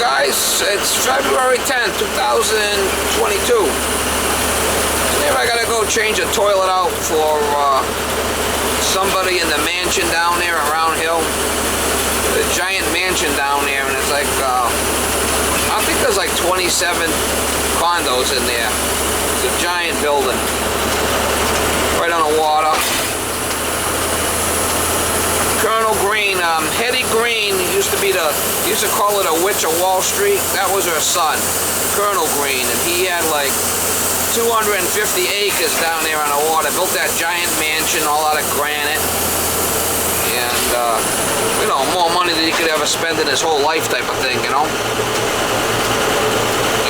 guys, it's February 10th, 2022. Here I gotta go change a toilet out for somebody in the mansion down there in Round Hill. The giant mansion down there, and it's like, I think there's like 27 condos in there. It's a giant building. Right on the water. Colonel Green, Hetty Green used to call it a witch of Wall Street. That was her son, Colonel Green, and he had like 250 acres down there on the water. Built that giant mansion all out of granite, and you know, more money than he could ever spend in his whole life, type of thing, you know.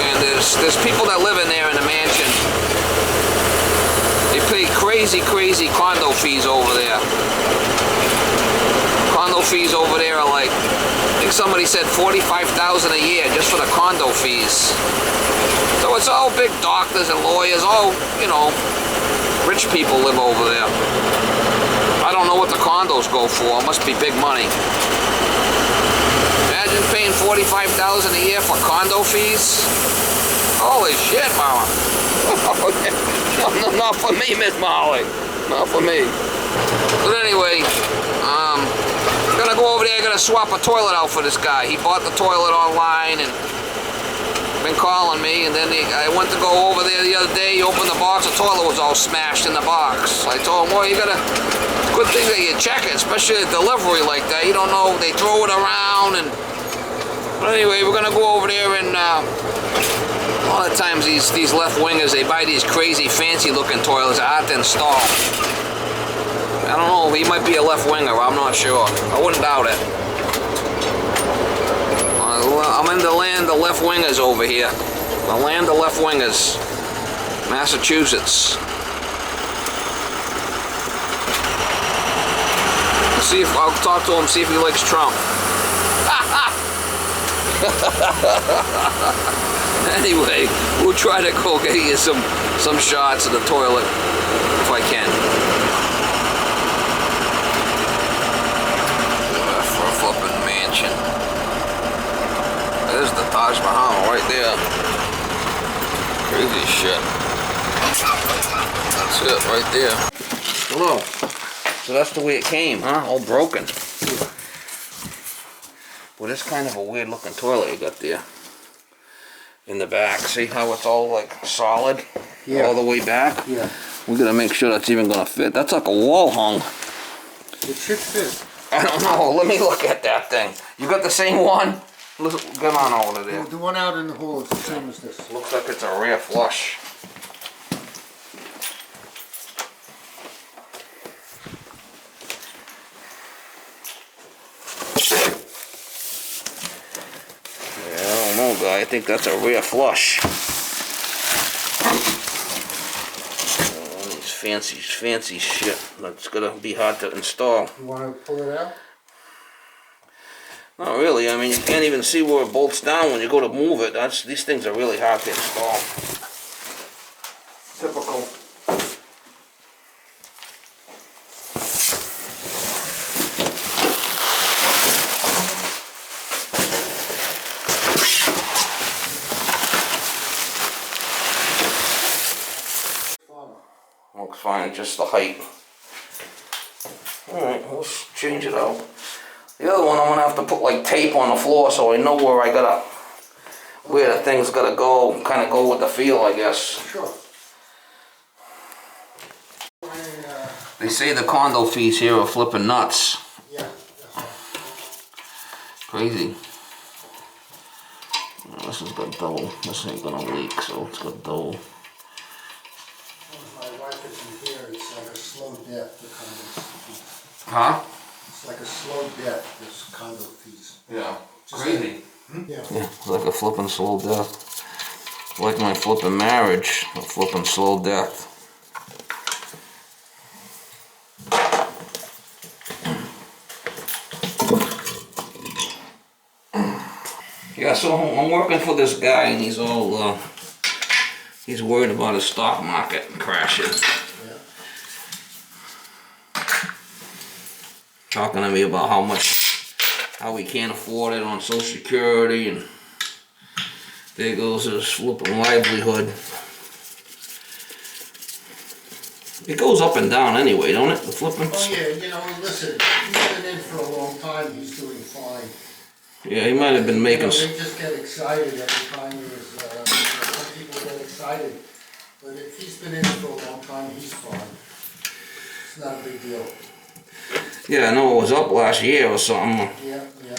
And there's people that live in there in the mansion. They pay crazy condo fees over there. Condo fees over there are like, I think somebody said $45,000 a year just for the condo fees. So it's all big doctors and lawyers, all, you know, rich people live over there. I don't know what the condos go for. It must be big money. Imagine paying $45,000 a year for condo fees. Holy shit, Mama. No, not for me, Miss Molly. Not for me. But anyway, gonna go over there, gonna swap a toilet out for this guy. He bought the toilet online and been calling me, and then I went to go over there the other day. He opened the box, the toilet was all smashed in the box. I told him, well, you gotta, good thing that you check it, especially a delivery like that. You don't know, they throw it around. And but anyway, we're gonna go over there, and a lot of times these left wingers, they buy these crazy fancy looking toilets that hard to install. I don't know, he might be a left winger, I'm not sure. I wouldn't doubt it. I'm in the land of left wingers over here. The land of left wingers. Massachusetts. See if I'll talk to him, see if he likes Trump. Anyway, we'll try to go get you some shots of the toilet if I can. For a flippin' mansion. There's the Taj Mahal right there. Crazy shit. That's it right there. Hello. So that's the way it came, huh? All broken. Well, that's kind of a weird looking toilet you got there. In the back. See how it's all like solid? Yeah. All the way back? Yeah. We're gonna make sure that's even gonna fit. That's like a wall hung. It should fit. I don't know. Let me look at that thing. You got the same one? Get on over there. The one out in the hall is the same as this. Looks like it's a rear flush. Yeah, I don't know, guy. I think that's a rear flush. Oh, these fancy shit. That's gonna be hard to install. You want to pull it out? Not really. I mean, you can't even see where it bolts down when you go to move it. These things are really hard to install. Typical. Looks fine, just the height. Alright, let's change it out. The other one, I'm gonna have to put like tape on the floor so I know where the thing's gotta go, kind of go with the feel, I guess. Sure. They say the condo fees here are flipping nuts. Yeah. Crazy. Oh, this has got double. This ain't gonna leak, so it's got double. My wife isn't here. It's like a slow death, the condos. Huh? It's like a slow death, this condo fees. Yeah. Crazy. Yeah. Yeah, it's like a flipping slow death. Like my flipping marriage, a flipping slow death. Yeah, so I'm working for this guy, and he's all, he's worried about his stock market crashing. Yeah. Talking to me about how he can't afford it on Social Security, and There goes his flipping livelihood. It goes up and down anyway, don't it? The flipping. Oh yeah, you know, listen, he's been in for a long time, he's doing fine. Yeah, he might have been making. You know, they just get excited every time there's, some people get excited. But if he's been in for a long time, he's fine. It's not a big deal. Yeah, I know it was up last year or something. Yeah, yeah.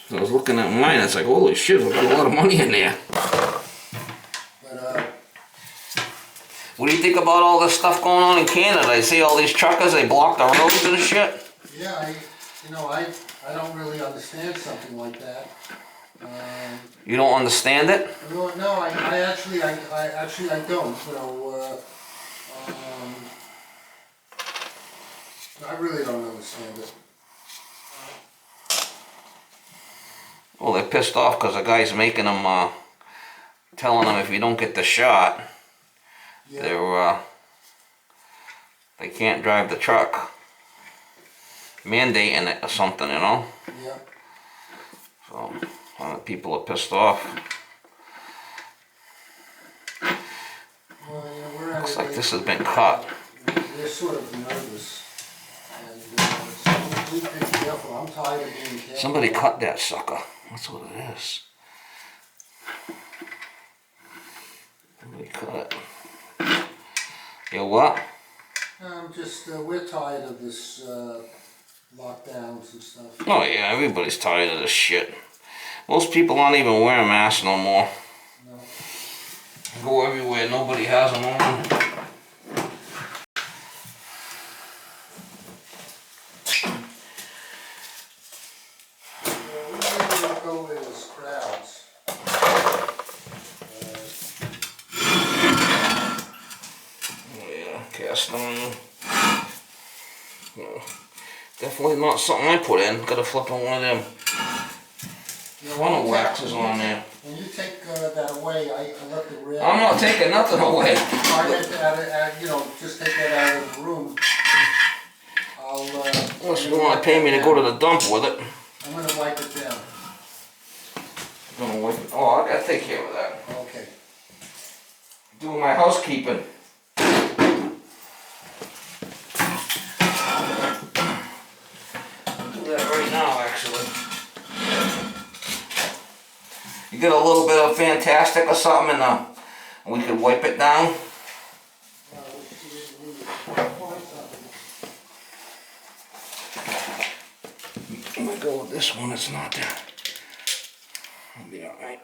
So I was looking at mine, it's like, holy shit, we got a lot of money in there. But, What do you think about all this stuff going on in Canada? I see all these truckers, they block the roads and shit. yeah, I don't really understand something like that. You don't understand it? No, I actually don't, you know, I really don't understand it. Well, they're pissed off because the guy's making them, telling them if you don't get the shot, Yeah. they can't drive the truck. Mandating it or something, you know? Yeah. So, people are pissed off. Well, you know, we're at Looks a like age this has been cut. They're sort of nervous. And so please be careful. I'm tired of being careful. Somebody cut that sucker. That's what it is. Somebody cut it. You know what? We're tired of this lockdowns and stuff. Oh yeah, everybody's tired of this shit. Most people aren't even wearing masks no more. No. Go everywhere, nobody has them on. We usually go where there's crowds. Yeah, cast iron. Yeah. Definitely not something I put in. Gotta flip on one of them. Funnel waxes on there. When you take that away, I let the rail. I'm not taking nothing away. I let that, you know, just take that out of the room. Unless you want to pay me to go to the dump with it. I'm going to wipe it down. I'm gonna wipe it. Oh, I gotta take care of that. Okay. Doing my housekeeping. I'll do that right now, actually. You get a little bit of Fantastic or something, and we could wipe it down. I'm gonna go with this one. It's not there. I'll be all right.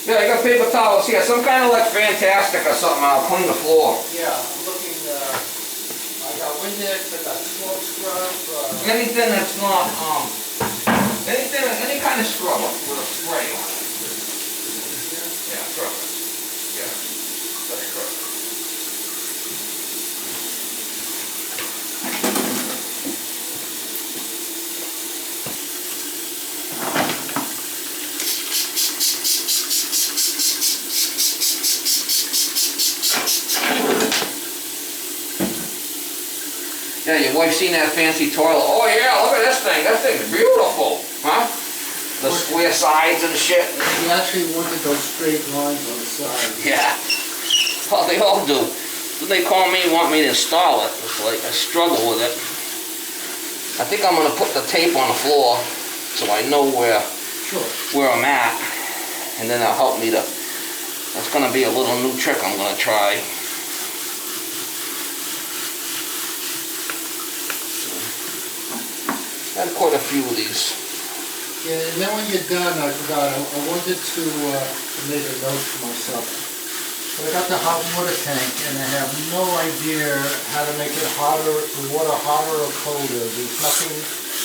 Yeah, I got paper towels here. Some kind of like Fantastic or something. I'll clean the floor. Yeah, I'm looking, I got Windex, I got slow scrub. Anything that's not, any kind of scrubber with a spray on it. Yeah, scrubber. Yeah, that's scrubber. Yeah, your wife seen that fancy toilet. Oh yeah, look at this thing. That thing's beautiful, huh? The square sides and shit. You actually wanted those straight lines on the side. Yeah. Well, they all do. When they call me, want me to install it. It's like I struggle with it. I think I'm gonna put the tape on the floor so I know where I'm at, and then that'll help me to. That's gonna be a little new trick I'm gonna try. I had quite a few of these. Yeah, and then when you're done, I forgot, I wanted to make a note for myself. But I got the hot water tank, and I have no idea how to make it hotter, the water hotter or colder. There's nothing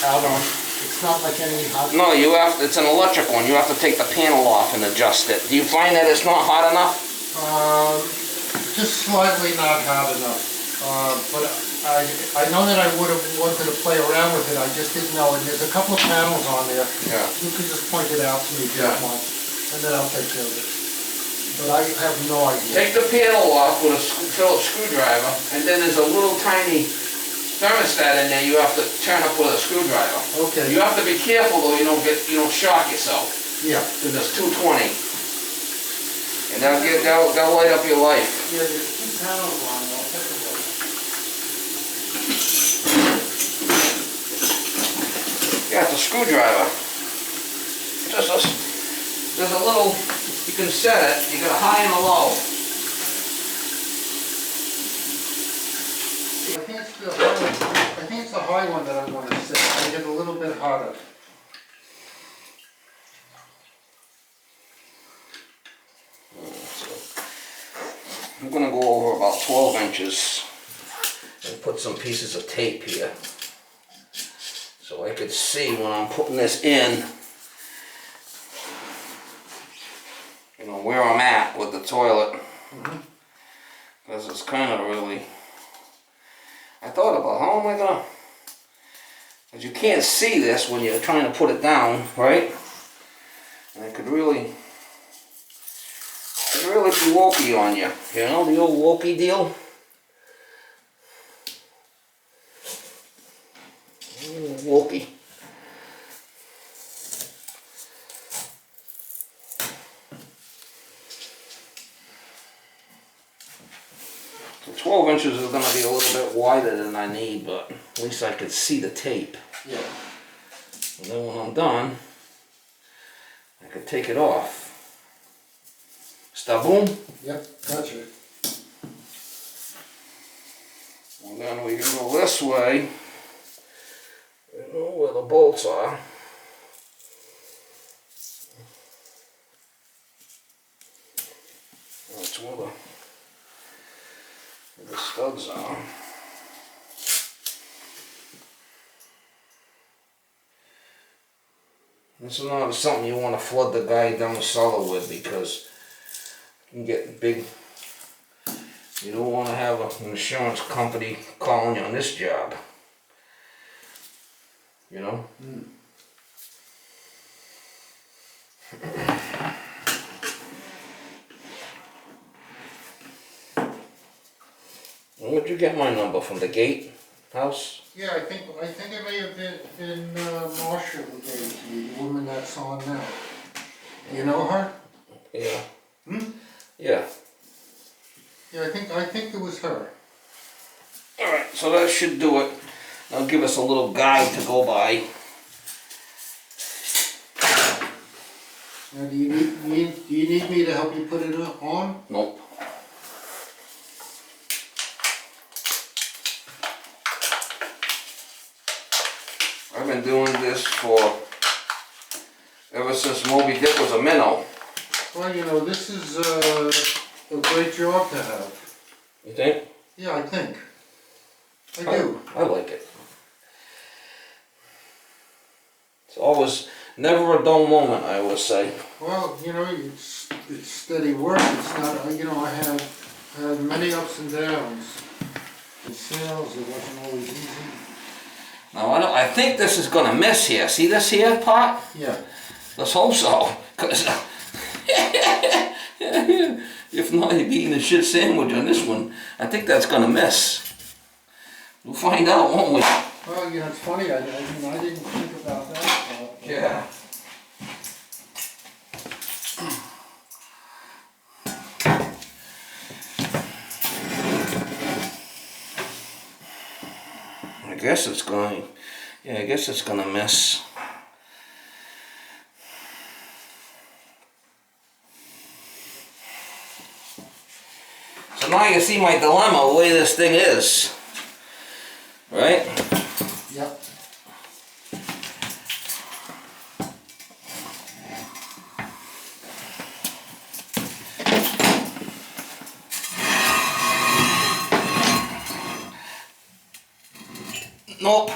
out on, it's not like any hot. No, you have. It's an electric one. You have to take the panel off and adjust it. Do you find that it's not hot enough? Just slightly not hot enough. But I know that I would have wanted to play around with it, I just didn't know, and there's a couple of panels on there. Yeah. You could just point it out to me if you Yeah. want, and then I'll take care of it. but I have no idea. Take the panel off with a Phillips screwdriver, and then there's a little tiny thermostat in there you have to turn up with a screwdriver. Okay. You have to be careful though, you don't shock yourself. Yeah. Because it's 220. And that'll light up your life. Yeah, there's 2 panels on it. I'll take a look. Yeah, it's a screwdriver. There's a little, you can set it, you got a high and a low. I think it's the high one that I want to set. I get a little bit hotter. I'm going to go over about 12 inches and put some pieces of tape here so I could see when I'm putting this in, you know, where I'm at with the toilet. Because it's kind of really, I thought about how am I going to, because you can't see this when you're trying to put it down, right? And it could really be wokey on you. You know, the old wokey deal? Wokey. So 12 inches is going to be a little bit wider than I need, but at least I could see the tape. Yeah. And then when I'm done, I could take it off. Staboom? Yep, gotcha. And then we can go this way. You know where the bolts are. That's where the studs are. This is not something you want to flood the guy down the cellar with because you can get big. You don't want to have an insurance company calling you on this job. You know? Where'd you get my number from? The gate house? Yeah, I think it may have been Marcia who gave it to you, the woman that's on now. Do you know her? Yeah. Yeah. Yeah, I think it was her. Alright, so that should do it. That'll give us a little guide to go by. Now, do you need me to help you put it on? Nope. I've been doing this ever since Moby Dick was a minnow. Well, you know, this is a great job to have. You think? Yeah, I think. I do. I like it. It's always, never a dull moment, I always say. Well, you know, it's steady work. It's not, you know, I have had many ups and downs. In sales, it wasn't always easy. Now, I think this is going to miss here. See this here part? Yeah. Let's hope so. 'Cause if not, you'd be eating a shit sandwich on this one. I think that's going to miss. We'll find out, won't we? Well, you know, it's funny. I didn't think about that. Yeah. I guess it's going. Yeah, I guess it's going to miss. So now you see my dilemma, the way this thing is. Right? Yep. Nope.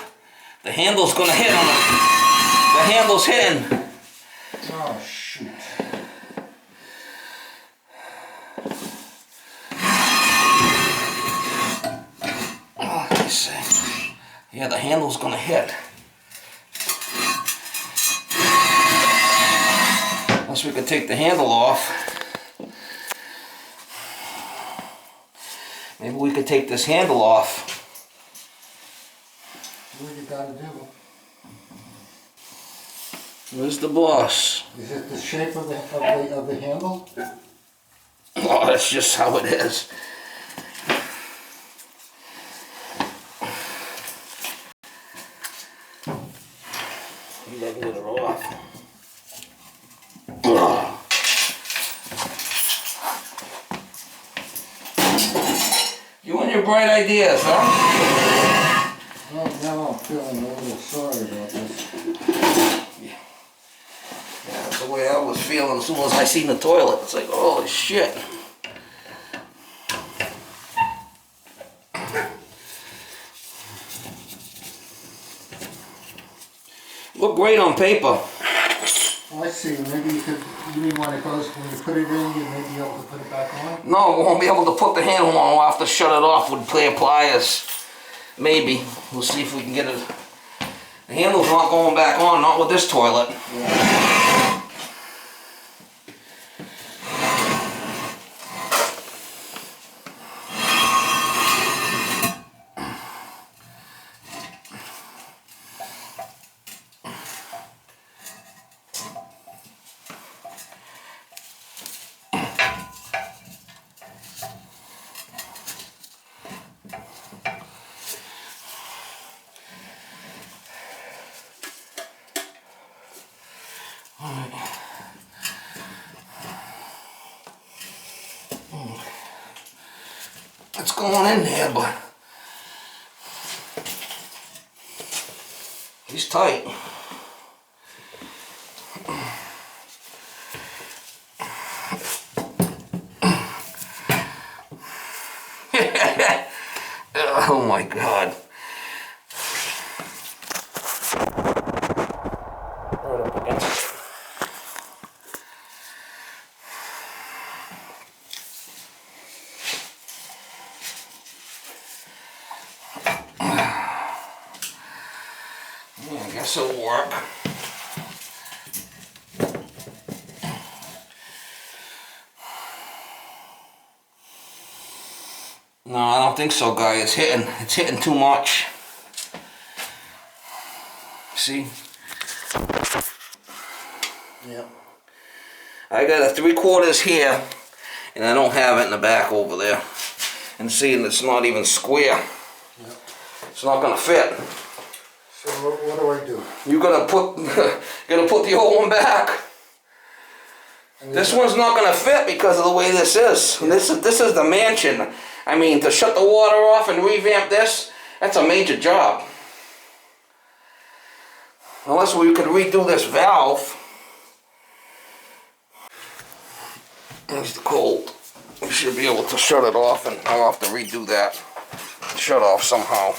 The handle's gonna hit on it. The handle's hitting. Oh, shoot. Oh, let me see. Yeah, the handle's gonna hit. Unless we could take the handle off. we could take this handle off. What you gotta do? Where's the boss? Is it the shape of the handle? Oh, that's just how it is. You gotta get it off. You and your bright ideas, huh? Well, now I'm feeling a little sorry about this. Yeah, that's the way I was feeling as soon as I seen the toilet. It's like, holy shit. Look great on paper. Oh, I see. Maybe you mean when it goes, when you put it in, you may be able to put it back on? No, we won't be able to put the handle on. We'll have to shut it off with clear pliers. Maybe. We'll see if we can get it. The handle's not going back on, not with this toilet. Yeah. It's going in there, but he's tight. Oh my God. Right up against it. Yeah, I guess it'll work. No, I don't think so, guy. It's hitting too much. See? Yeah. I got a 3/4 here, and I don't have it in the back over there. And see, and it's not even square. Yeah. It's not gonna fit. So what do I do? You gotta put the old one back. And This one's not gonna fit because of the way this is. Yeah. This is the mansion. I mean, to shut the water off and revamp this, that's a major job. Unless we could redo this valve. There's the cold. We should be able to shut it off, and I'll have to redo that. Shut off somehow.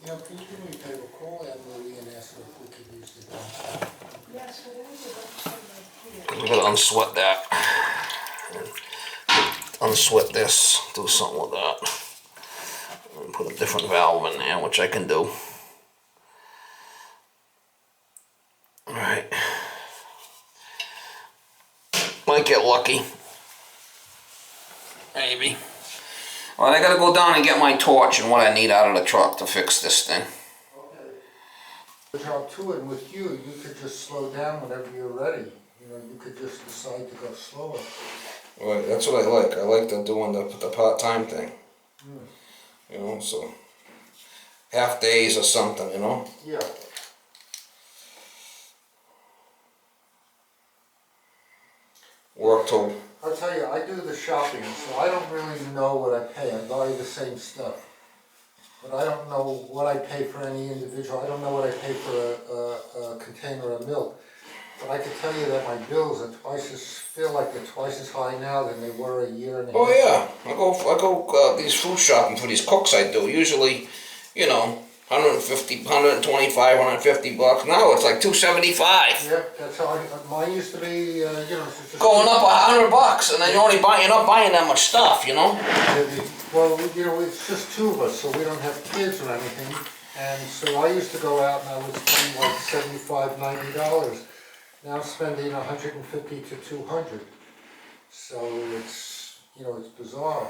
You know, can you do me a favor? Call Anne Marie and ask her if we could use the dumpster. Yes, but it is a We gotta unsweat that. Unsweat this. Do something with that. And put a different valve in there, which I can do. Alright. Might get lucky. Maybe. Well, I gotta go down and get my torch and what I need out of the truck to fix this thing. Okay. Good job too, and with you could just slow down whenever you're ready. You know, you could just decide to go slower. Right, that's what I like. I like doing the part-time thing. Mm. You know, so half days or something, you know. Yeah. Work till. I'll tell you, I do the shopping, so I don't really know what I pay. I buy the same stuff. But I don't know what I pay for any individual. I don't know what I pay for a container of milk. But I can tell you that my bills are feel like they're twice as high now than they were a year and a half. Oh yeah, I go these food shopping for these cooks I do. Usually, you know, 150, 125, 150 bucks. Now it's like 275. Yeah, that's how mine used to be, you know. Going up $100, and then you're not buying that much stuff, you know. Well, you know, it's just two of us, so we don't have kids or anything. And so I used to go out and I would spend like $75, $90. Now I'm spending 150 to 200. So it's, you know, it's bizarre.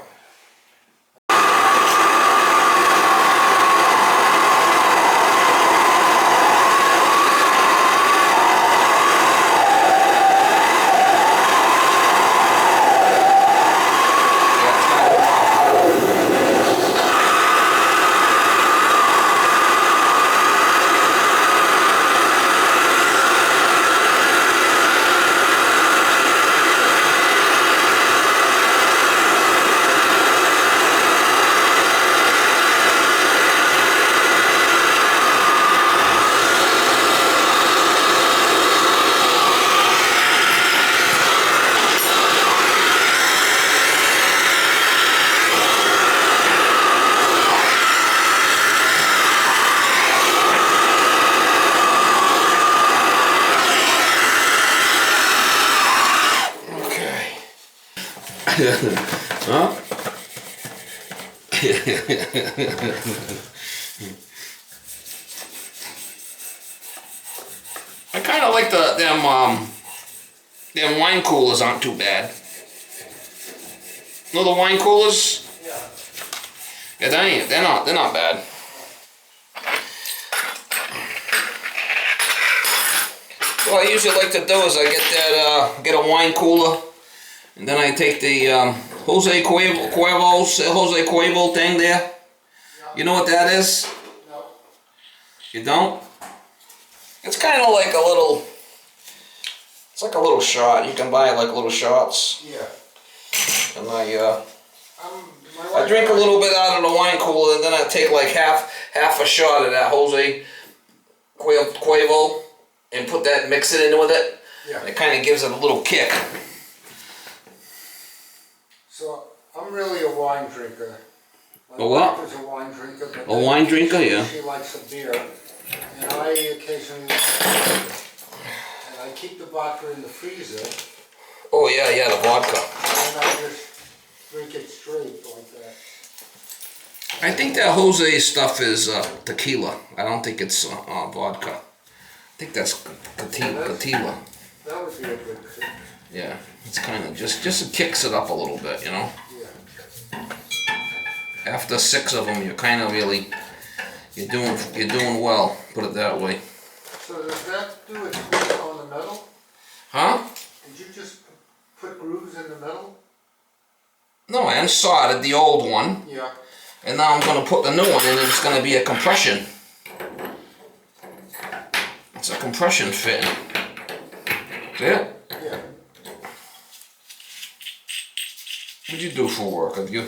Huh? I kind of like them wine coolers aren't too bad. No, the wine coolers? Yeah. Yeah, they're not bad. What I usually like to do is I get a wine cooler, and then I take the Jose Cuervo thing there. You know what that is? No. You don't? It's kind of like a little. It's like a little shot. You can buy like little shots. Yeah. And My I drink a little bit out of the wine cooler, and then I take like half a shot of that Jose Cuervo and mix it in with it. Yeah. And it kind of gives it a little kick. So I'm really a wine drinker. My A what? wife is a wine drinker. But A wine drinker, yeah. She likes a beer, and I occasionally and I keep the vodka in the freezer, Oh yeah, the vodka. and I just drink it straight like that. I think that Jose stuff is tequila. I don't think it's vodka. I think that's tequila. That would be a good thing. Yeah, it's kind of just it kicks it up a little bit, you know. Yeah. After 6 of them, you're kind of really you're doing well. Put it that way. So does that do its grooves on the metal? Huh? Did you just put grooves in the metal? No, I unsoldered the old one, Yeah. and now I'm going to put the new one in, and it's going to be a compression. It's a compression fitting. See it? Yeah. What'd you do for work? Have you? I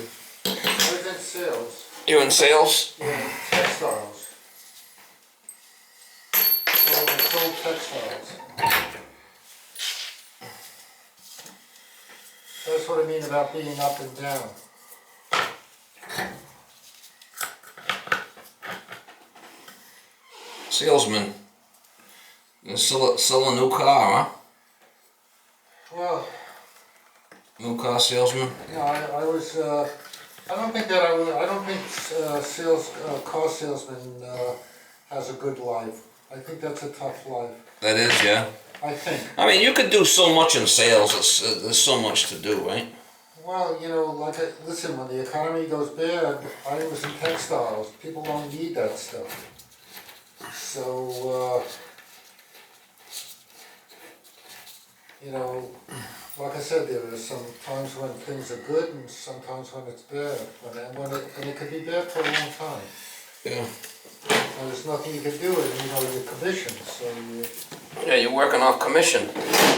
was in sales. You in sales? Yeah, textiles. Well, I sold textiles. That's what I mean about being up and down. Salesman. You sell a new car, huh? Well, New car salesman. yeah, I was. I don't think car salesman has a good life. I think that's a tough life. That is, yeah. I think. I mean, you could do so much in sales. There's so much to do, right? Well, you know, listen, when the economy goes bad, I was in textiles. People don't need that stuff. So, you know, Like I said, there are some times when things are good and sometimes when it's bad. And it could be bad for a long time. Yeah. And there's nothing you can do, and you know, you're commissioned, so you... Yeah, you're working off commission.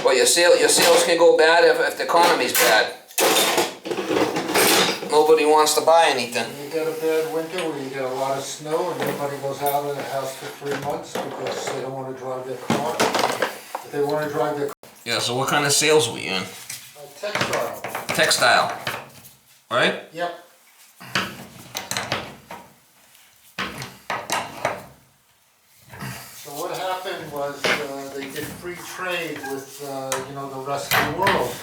Well, your sales can go bad if the economy's bad. Nobody wants to buy anything. You get a bad winter where you get a lot of snow and nobody goes out of the house for 3 months because they don't want to drive their car. If they want to drive their car... Yeah, so what kind of sales we in? Textile. Textile. Right? Yep. So what happened was they did free trade with you know, the rest of the world.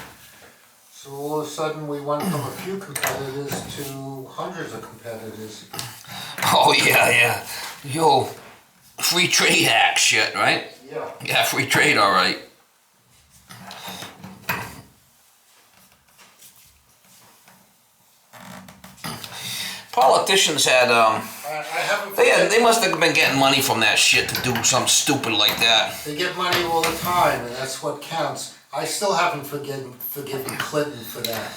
So all of a sudden we went from a few competitors to hundreds of competitors. Oh yeah. Yo, free trade act shit, right? Yeah. Yeah, free trade, all right. Politicians had I haven't... they must have been getting money from that shit to do something stupid like that. They get money all the time, and that's what counts. I still haven't forgiven Clinton for that.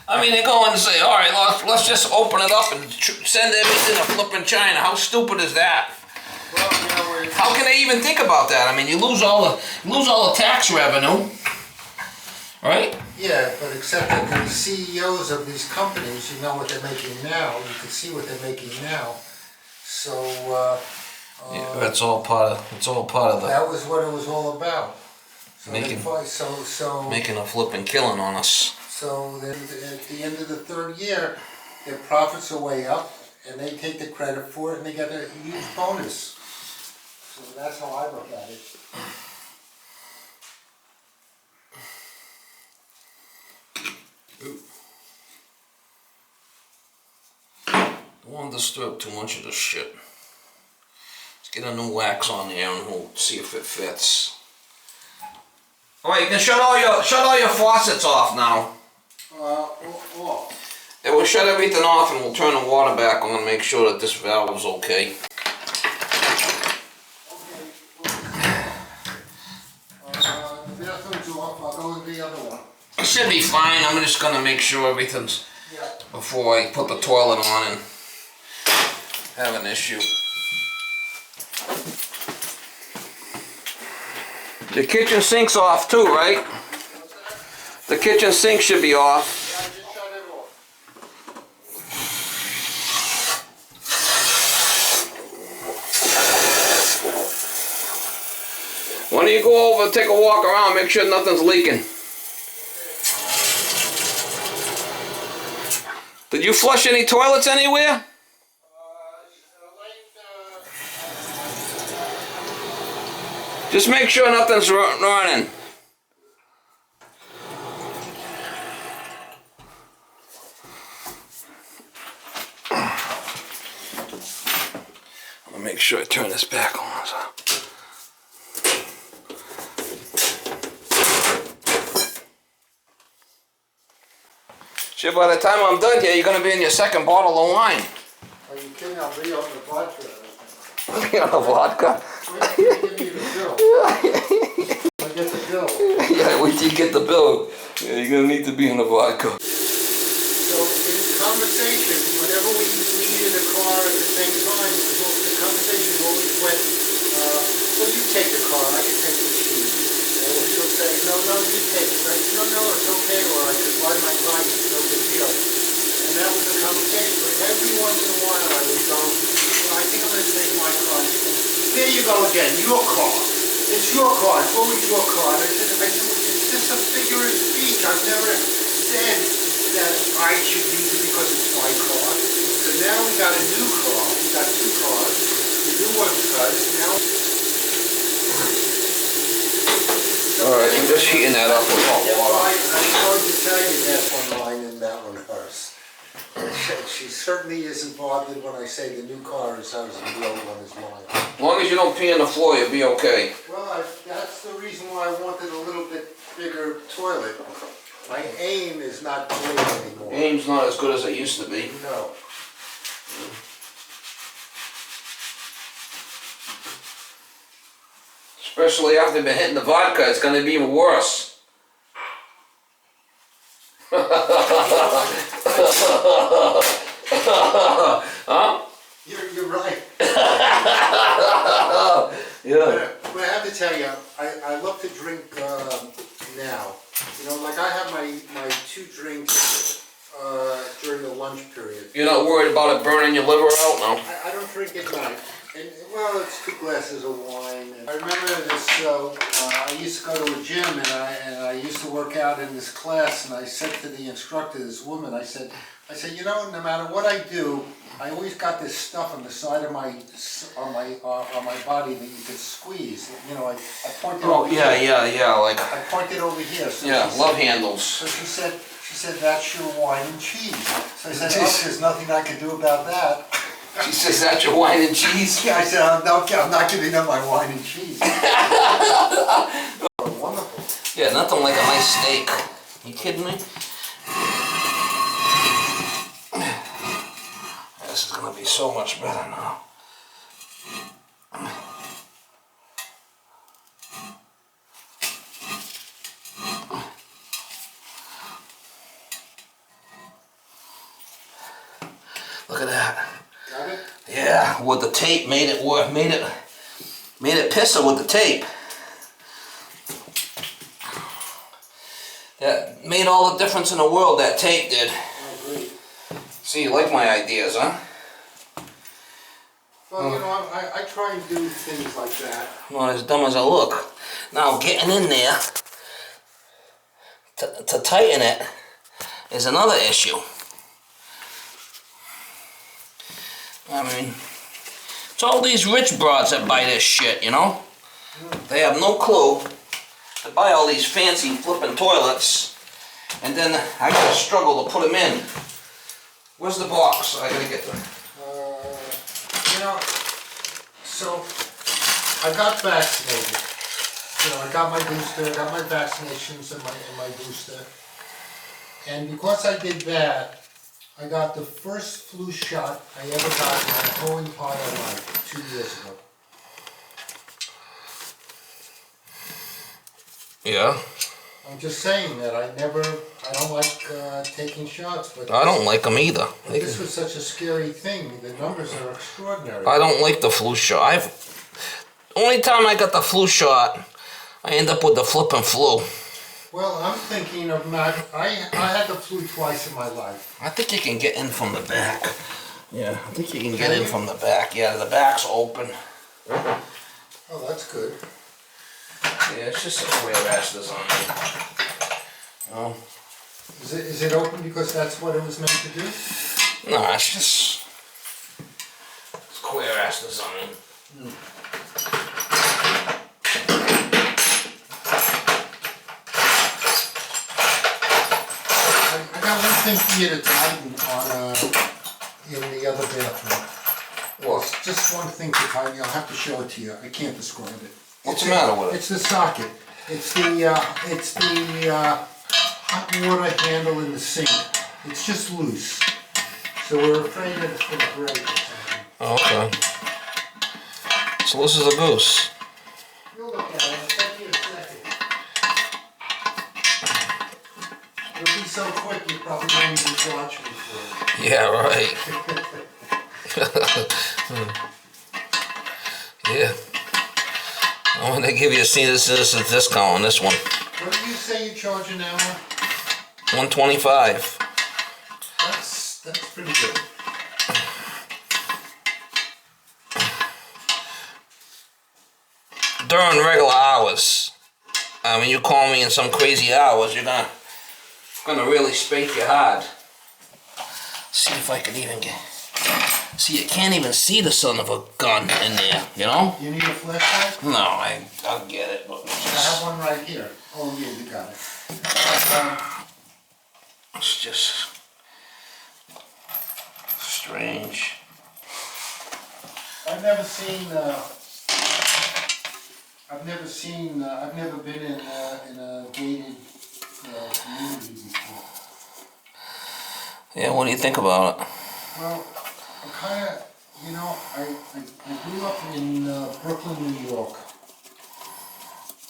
I mean, they go and say, all right, let's just open it up and send everything to flipping China. How stupid is that? Well, you know, how can they even think about that? I mean, you lose all the tax revenue, right? yeah, but except that the CEOs of these companies, you know what they're making now. You can see what they're making now. So Yeah, that's all part of. It's all part of the that was what it was all about. So making making a flipping killing on us. So then at the end of the third year, their profits are way up, and they take the credit for it, and they get a huge bonus. So that's how I look at it. Don't want to disturb too much of this shit. Let's get a new wax on there and we'll see if it fits. Alright, you can shut all your faucets off now. Yeah, we'll shut everything off and we'll turn the water back on and make sure that this valve is okay. The bathroom's off, I'll go with the other one. It should be fine. I'm just gonna make sure everything's before I put the toilet on and have an issue. The kitchen sink's off too, right? The kitchen sink should be off. Yeah, I just shut it off. Why don't you go over and take a walk around, make sure nothing's leaking. Did you flush any toilets anywhere? Just make sure nothing's running. I'm gonna make sure I turn this back on. So. Shit, by the time I'm done here, you're gonna be in your second bottle of wine. Are you kidding? I'll be on the vodka. You know, vodka? Wait till you give me the bill. I get the bill. Yeah, wait till you get the bill. Yeah, you're gonna need to be in the vodka. So in conversation, whenever we needed a car at the same time, the conversation always went, well, you take the car, I can take the keys. Or she'll say, no, you take it. I said, no, it's okay, or I could ride my bike, it's no big deal. And that was the conversation. But every once in a while I would go, well, I think I'm going to take my car. And she goes, there you go again, your car. It's your car, it's always your car. And I said, it's just a figure of speech. I've never said that I should use it because it's my car. So now we got a new car, we got two cars. The new one's hers, now... Alright, I'm just heating that up with hot water. I started to tell you that one line and that one hers. She certainly isn't bothered when I say the new car is hers and the old one is mine. As long as you don't pee on the floor, you'll be okay. Well, that's the reason why I wanted a little bit bigger toilet. My aim is not great anymore. Aim's not as good as it used to be. No. Especially after they've been hitting the vodka, it's going to be even worse. Huh? You're right. Yeah. But I have to tell you, I love to drink now. You know, like I have my 2 drinks during the lunch period. You're not worried about it burning your liver out, no? I don't drink at night. And, well, it's 2 glasses of wine. And I remember this, I used to go to a gym and I used to work out in this class, and I said to the instructor, this woman, I said, you know, no matter what I do, I always got this stuff on the side of my body that you could squeeze. You know, I pointed over here. Yeah, like, I pointed over here. So yeah, she love said, handles. So she said, that's your wine and cheese. So I said, oh, there's nothing I can do about that. She says, that's your wine and cheese? Yeah, I said, I'm not giving up my wine and cheese. Wonderful. Yeah, nothing like a nice steak. You kidding me? This is gonna be so much better now. Look at that. Got it? Yeah, with the tape made it work, made it pisser with the tape. That made all the difference in the world, that tape did. I agree. See, you like my ideas, huh? Well, you know, I try and do things like that. Not as dumb as I look. Now, getting in there to tighten it is another issue. I mean, it's all these rich broads that buy this shit, you know? They have no clue. They buy all these fancy flipping toilets, and then I gotta struggle to put them in. Where's the box? I gotta get them. You know, so I got vaccinated. You know, I got my booster, I got my vaccinations and my booster. And because I did that, I got the first flu shot I ever got in my whole entire life 2 years ago. Yeah. I'm just saying that I don't like taking shots, but I don't like them either. this was such a scary thing. The numbers are extraordinary. I don't like the flu shot. Only time I got the flu shot, I end up with the flipping flu. Well, I'm thinking of not. I had the flu twice in my life. I think you can get in from the back. Yeah, I think you can get in from the back. Yeah, the back's open. Oh, that's good. Yeah, it's just a square ass design. Oh. Is it open because that's what it was meant to do? No, it's just square ass design. I got one thing for you to tighten on in the other bathroom. What? It's just one thing to tighten. I'll have to show it to you. I can't describe it. What's the matter with it? It's the socket. It's the hot water handle in the sink. It's just loose. So we're afraid that it's going to break or something. Oh, okay. So this is a goose. You'll look at it. Give me a second. It'll be so quick you probably won't even watch me for it. Yeah, right. Yeah. I'm gonna give you a discount on this one. What do you say you charge an hour? $125. That's pretty good. During regular hours. I mean, you call me in some crazy hours, you're gonna really spank you hard. See if I can even get. See, you can't even see the son of a gun in there, you know? You need a flashlight? No, I'll get it, but I have one right here. Oh yeah, you got it. it's just strange. I've never been in a gated community before. Yeah, what do you think about it? Well, I kind of, you know, I grew up in Brooklyn, New York.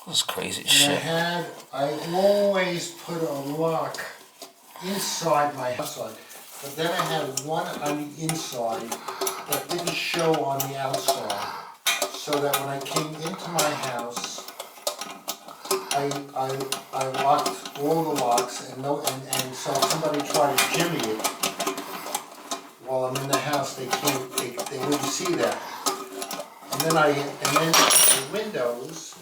This crazy And shit. I always put a lock inside my outside, but then I had one on the inside that didn't show on the outside, so that when I came into my house, I locked all the locks, and so if somebody tried to jimmy it while I'm in the house, they wouldn't see that. And then the windows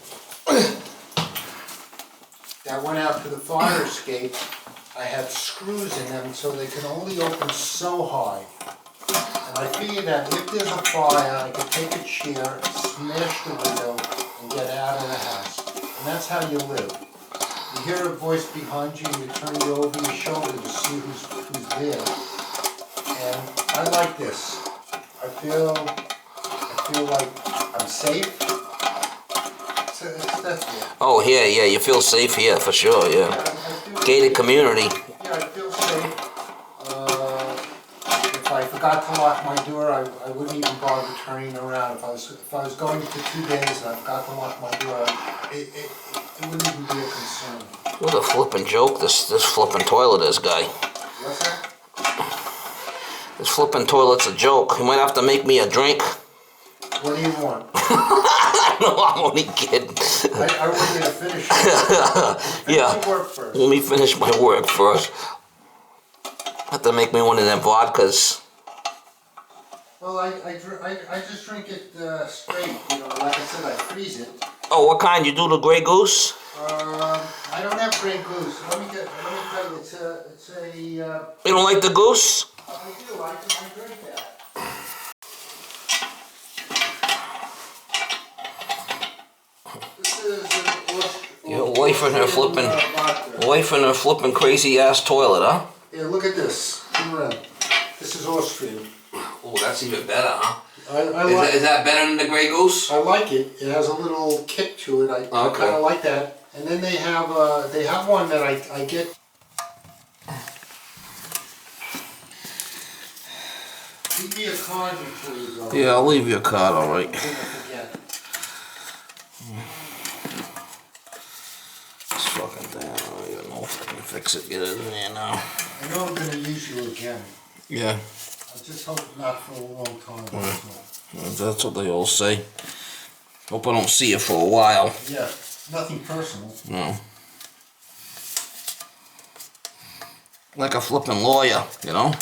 that went out to the fire escape, I had screws in them so they could only open so high. And I figured that if there's a fire, I could take a chair, smash the window, and get out of the house. And that's how you live. You hear a voice behind you, you turn you over your shoulder to see who's there. And I like this. I feel like I'm safe. That's it. Oh, yeah, you feel safe here for sure, yeah. Gated community. Yeah, I feel safe. If I forgot to lock my door, I wouldn't even bother turning around. If I was going for 2 days and I forgot to lock my door, it wouldn't even be a concern. What a flippin' joke this flippin' toilet is, guy. What's that? This flippin' toilet's a joke. You might have to make me a drink. What do you want? No, I'm only kidding. I want you to finish it. Yeah. Finish your work first. Let me finish my work first. Have to make me one of them vodkas. Well, I just drink it straight. You know, like I said, I freeze it. Oh, what kind? You do the Grey Goose? I don't have Grey Goose. Let me tell you, it's a. You don't like the goose? I do. I drink that. This is Your wife and her flipping crazy ass toilet, huh? Yeah, look at this. Come around. This is Austrian. Oh, that's even better, huh? Is that better than the Grey Goose? I like it. It has a little kick to it. I kind of like that. And then they have one that I get. Leave me a card before you go. Yeah, I'll leave you a card, all right. I'm gonna forget. This fucking thing, I don't even know if I can fix it. Get it in there now. I know I'm gonna use you again. Yeah. I just hope not for a long time. That's what they all say. Hope I don't see you for a while. Yeah, nothing personal. No. Like a flipping lawyer, you know?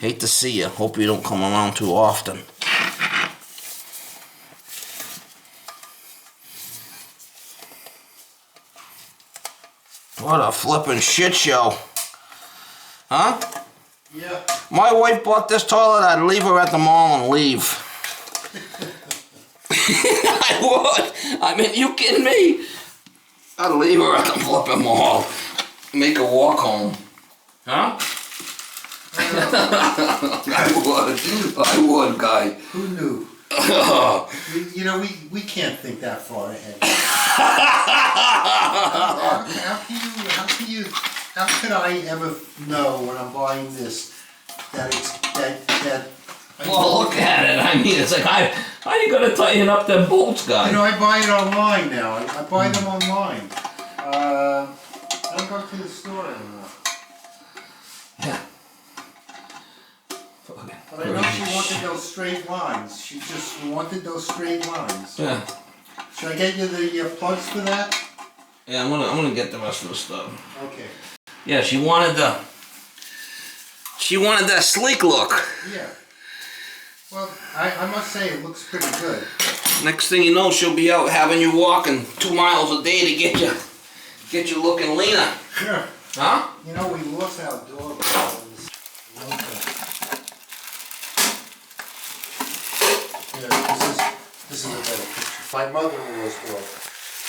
Hate to see you. Hope you don't come around too often. What a flipping shit show. Huh? Yeah. My wife bought this toilet, I'd leave her at the mall and leave. I would. I mean, you kidding me? I'd leave her at the flipping mall. Make her walk home. Huh? I would, guy. Who knew? You know, we can't think that far ahead. How could I ever know when I'm buying this that Well, look at it. I mean, it's like, how you gonna tighten up them bolts, guy? You know, I buy it online now. I buy them online. I don't go to the store anymore. Yeah. But I know she wanted those straight lines. She just wanted those straight lines. Yeah. Should I get you the plugs for that? Yeah, I'm gonna get the rest of the stuff. Okay. Yeah, she wanted that sleek look. Yeah. Well, I must say it looks pretty good. Next thing you know, she'll be out having you walking 2 miles a day to get you looking leaner. Sure. Huh? You know, we lost our dog. Yeah, this is a better picture. My mother-in-law's dog.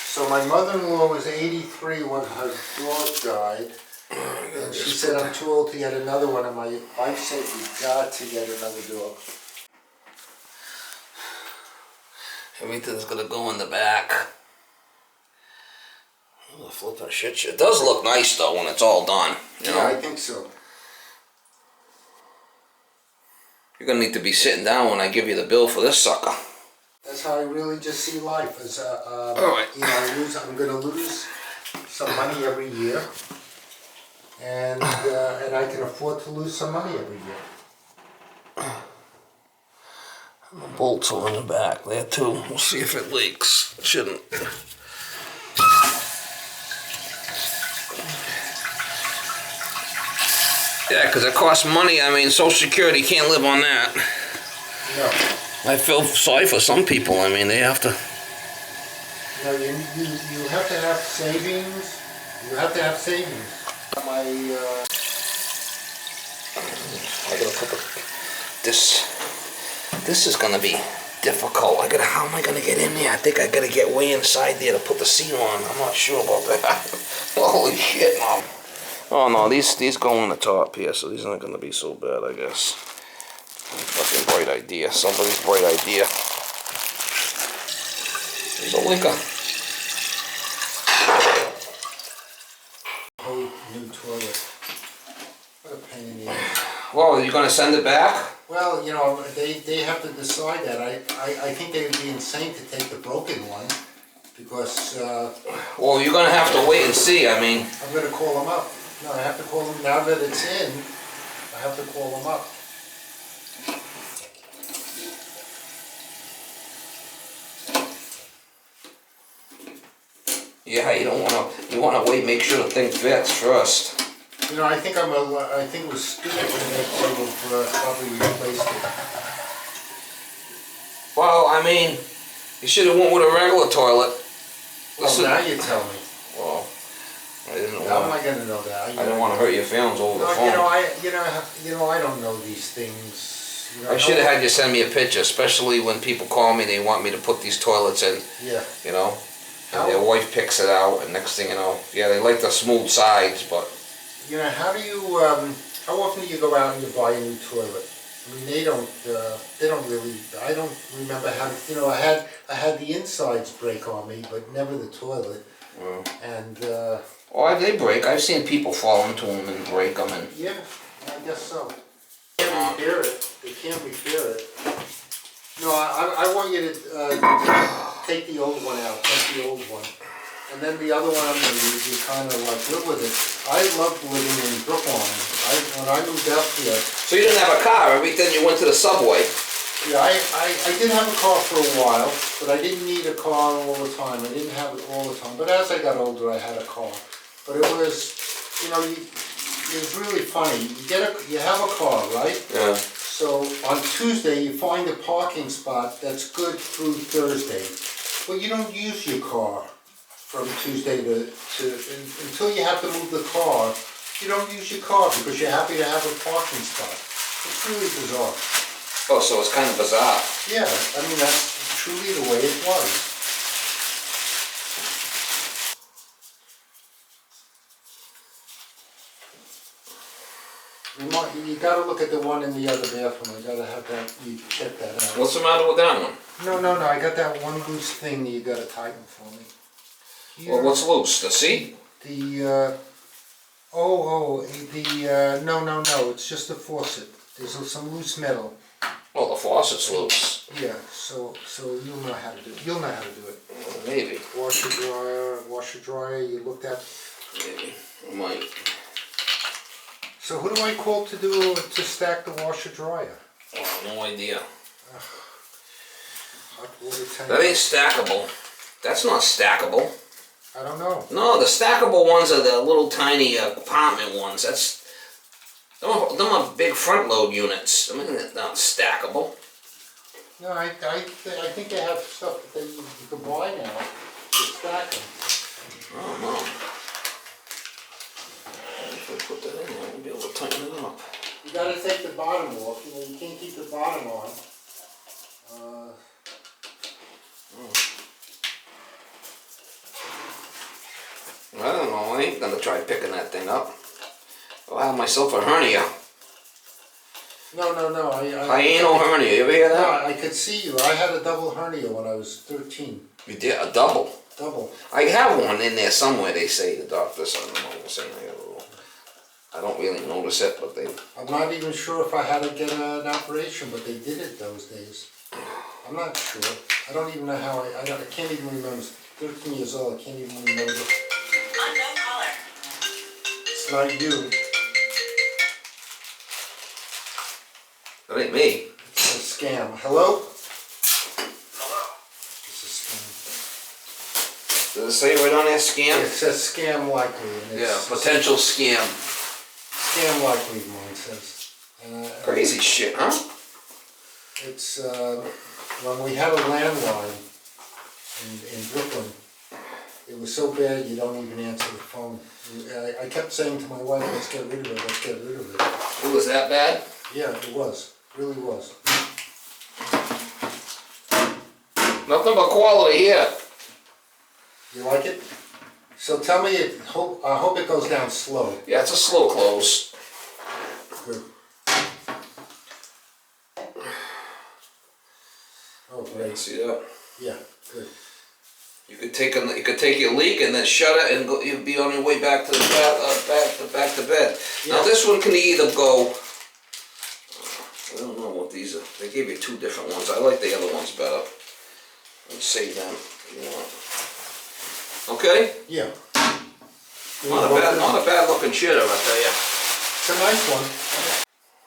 So my mother-in-law was 83 when her dog died. And she said, I'm too old to get another one. And my wife said, you've got to get another dog. Everything's gonna go in the back. Oh, flipping shit. It does look nice though when it's all done. You know? Yeah, I think so. You're gonna need to be sitting down when I give you the bill for this sucker. That's how I really just see life. As all right. you know, I'm going to lose some money every year. and I can afford to lose some money every year. The bolts are in the back there too. We'll see if it leaks. It shouldn't. Yeah, because it costs money. I mean, Social Security can't live on that. No. I feel sorry for some people. I mean, they have to. No, you have to have savings. You have to have savings. I gotta put this is gonna be difficult. How am I gonna get in there? I think I gotta get way inside there to put the seat on. I'm not sure about that. Holy shit, Mom. Oh no, these go on the top here, so these aren't gonna be so bad, I guess. Fucking bright idea. Somebody's bright idea. There's a liquor. Whole new toilet. What a pain in the ass. Well, are you gonna send it back? Well, you know, they have to decide that. I think they would be insane to take the broken one because Well, you're gonna have to wait and see. I mean, I'm going to call them up. No, I have to call them now that it's in. I have to call them up. yeah, you wanna wait, make sure the thing fits first. You know, I think it was stupid when they sort of probably replaced it. Well, I mean, you should have went with a regular toilet. Well, now you tell me. Well, I didn't How am want. I going to know that? I didn't want to hurt your feelings over the No, phone. I don't know these things. You know, I should have had you send me a picture, especially when people call me. They want me to put these toilets in. Yeah. You know, and their wife picks it out, and next thing you know, yeah, they like the smooth sides, but. You know, how often do you go out and you buy a new toilet? I mean, they don't really, I don't remember how to, you know, I had the insides break on me, but never the toilet. And, Oh, they break. I've seen people fall into them and break them, and. yeah, I guess so. They can't repair it. They can't repair it. No, I want you to take the old one out, take the old one. And then the other one I'm going to use, you kind of like live with it. I loved living in Brookline. When I moved out here. So you didn't have a car. Everything you went to the subway. Yeah, I did have a car for a while, but I didn't need a car all the time. I didn't have it all the time. But as I got older, I had a car. But it was, you know, it was really funny. You have a car, right? Yeah. So on Tuesday, you find a parking spot that's good through Thursday. But you don't use your car from Tuesday until you have to move the car. You don't use your car because you're happy to have a parking spot. It's really bizarre. Oh, so it's kind of bizarre. Yeah, I mean, that's truly the way it was. You gotta look at the one in the other bathroom. I gotta have that, you check that out. What's the matter with that one? No, I got that one loose thing that you gotta tighten for me. Here, Well, what's loose? The seat? no, it's just the faucet. There's some loose metal. Well, the faucet's loose. Yeah, so you'll know how to do it. You'll know how to do it. Maybe. Washer dryer, you looked at. Maybe. I might. So who do I call to stack the washer dryer? Oh, no idea. Hot water tank. That ain't stackable. That's not stackable. I don't know. No, the stackable ones are the little tiny apartment ones. Them are big front load units. I mean, they're not stackable. No, I think they have stuff that you can buy now to stack them. Oh no. If I put that in there, I'll be able to tighten it up. You gotta take the bottom off. You know, you can't keep the bottom on. I don't know. I ain't gonna try picking that thing up. I'll have myself a hernia. No. I ain't no hernia. You ever hear No, that? I could see you. I had a double hernia when I was 13. You did a double. Double. I have one in there somewhere. They say the doctors. I don't know. They're saying I don't really notice it, but they. I'm not even sure if I had to get an operation, but they did it those days. I'm not sure. I don't even know how I can't even remember. 13 years old. I can't even remember. Unknown caller. not you. That ain't me. It's a scam. Hello? It's a scam. Does it say right on that scam? It says scam likely. And Yeah, it's potential scam. Scam likely, mine says. Crazy shit, huh? It's when we had a landline in Brooklyn, it was so bad you don't even answer the phone. I kept saying to my wife, let's get rid of it, let's get rid of it. It was that bad? Yeah, it was. Really was. Nothing but quality here. You like it? So tell me, I hope it goes down slow. Yeah, it's a slow close. Good. Oh, great. See that? Yeah, good. You could take your leak and then shut it, and you'd be on your way back to the back to bed. Yeah. Now this one can either go. I don't know what these are. They gave you two different ones. I like the other ones better. Let's save them. If you want. Okay. Yeah. Not a bad looking shitter, I tell you. It's a nice one.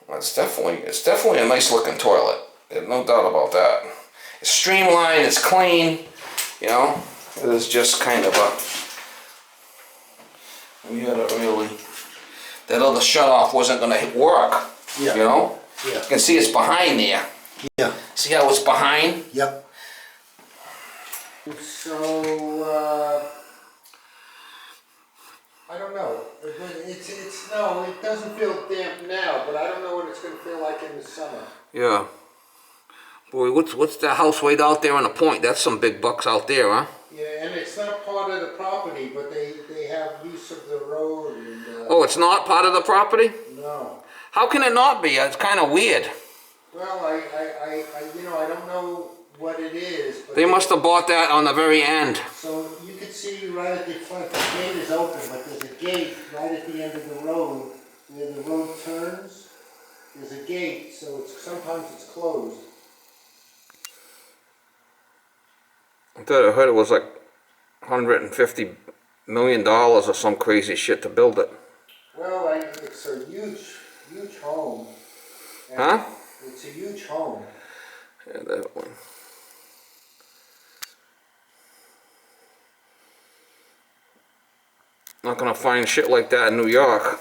Well, it's definitely a nice looking toilet. There's no doubt about that. It's streamlined. It's clean. You know, it was just kind of we had a really, that other shut off wasn't going to work. Yeah. You know? Yeah. You can see it's behind there. Yeah. See how it's behind? Yep. So, I don't know. It doesn't feel damp now, but I don't know what it's going to feel like in the summer. Yeah. Boy, what's that house right out there on the point? That's some big bucks out there, huh? Yeah, and it's not part of the property, but they have use of the road. And, Oh, it's not part of the property? No. How can it not be? It's kind of weird. Well, I don't know what it is. But They must have bought that on the very end. So you can see right at the front, the gate is open, but there's a gate right at the end of the road where the road turns. There's a gate, so sometimes it's closed. I heard it was like $150 million or some crazy shit to build it. Well, it's a huge home. And Huh? It's a huge home. Yeah, that one. Not gonna find shit like that in New York.